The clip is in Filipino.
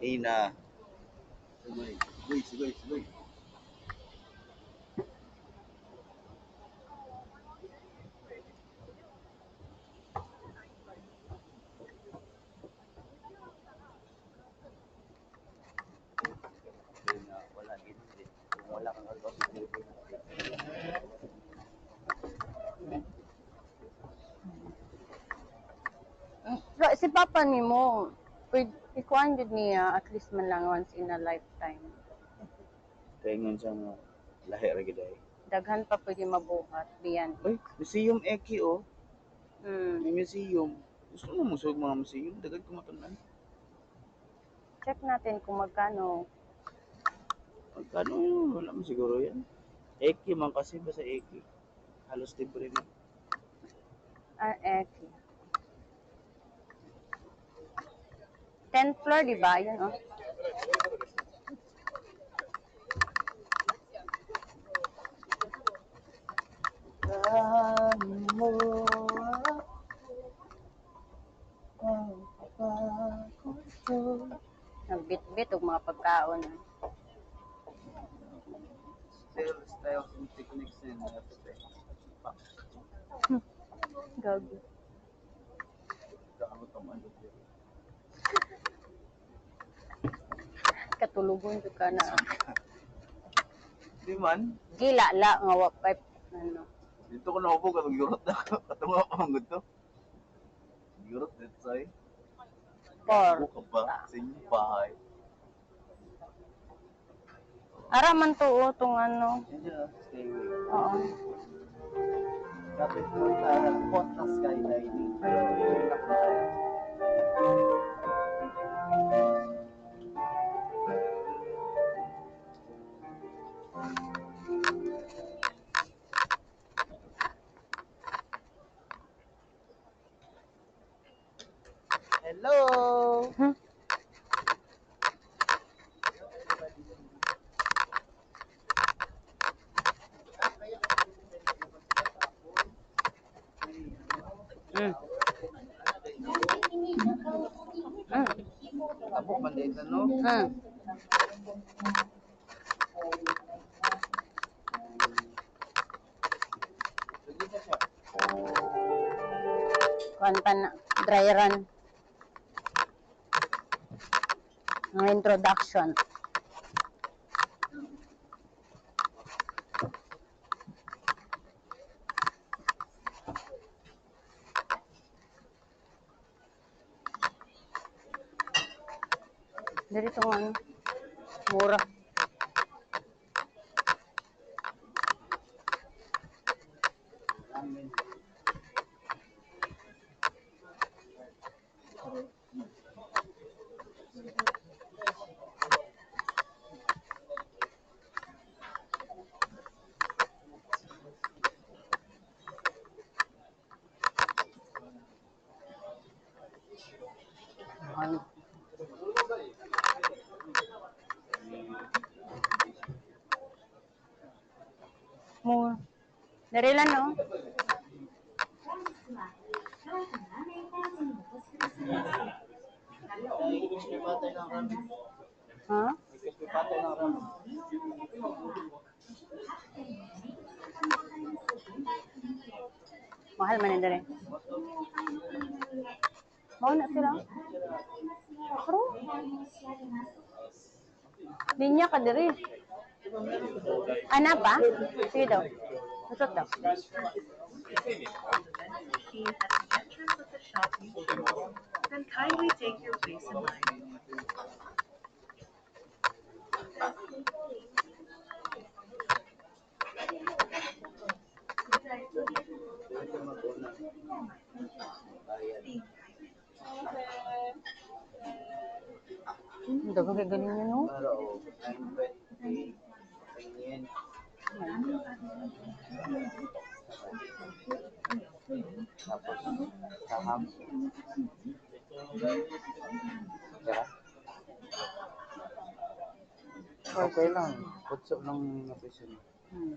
Ina. Sugoy, sugoy, sugoy, sugoy. Ina, wala gindi. Kung wala kang agaw, So, si Papa ni mo, ikuan jud niya at least man lang once in a lifetime. Kaingon siya nga, lahi ra gid ay. Daghan pa pwede mabuhat biyan. Uy, museum Eki oh. Hmm. May museum. Gusto mo musog mga museum? Dagag kumatanan. Check natin kung magkano. Magkano yun? Wala mo siguro yan. Eki man kasi ba sa Eki? Halos libre man. Okay. 10th floor, di ba? Yun, oh. Nagbit-bit og mga pagkaon. Still styles and techniques and Gagi. Kaano tamad yun. Katulugon jud ka na. Di man. Gila la nga wa pa ano. Dito ko na upo katong yurot na ako. Katunga pa ang gusto. Yurot, that's why. Por. Buka ba? Sa inyong bahay. Ara man to tong ano. Stay away. Oo. Kapit po sa pot ng skydiving. Pero yun na po tayo. Hello! Mm. Abo man din no? Mm. Sige na siya. Kuan pa na dry run. Ang introduction. Dito ano, mura. Mahal. Mura. Dari lang, no? Ha? Mahal man yun dari. Mahal na sila. Pero, linya ka dari. Ana pa? Sige daw. Usot daw. Then kindly take your place in line. Dago kay galing yun, no? Pero, 9:20. Tingin. Tapos, saham. Tara. Okay lang. Putso lang yung napisyon. Hmm.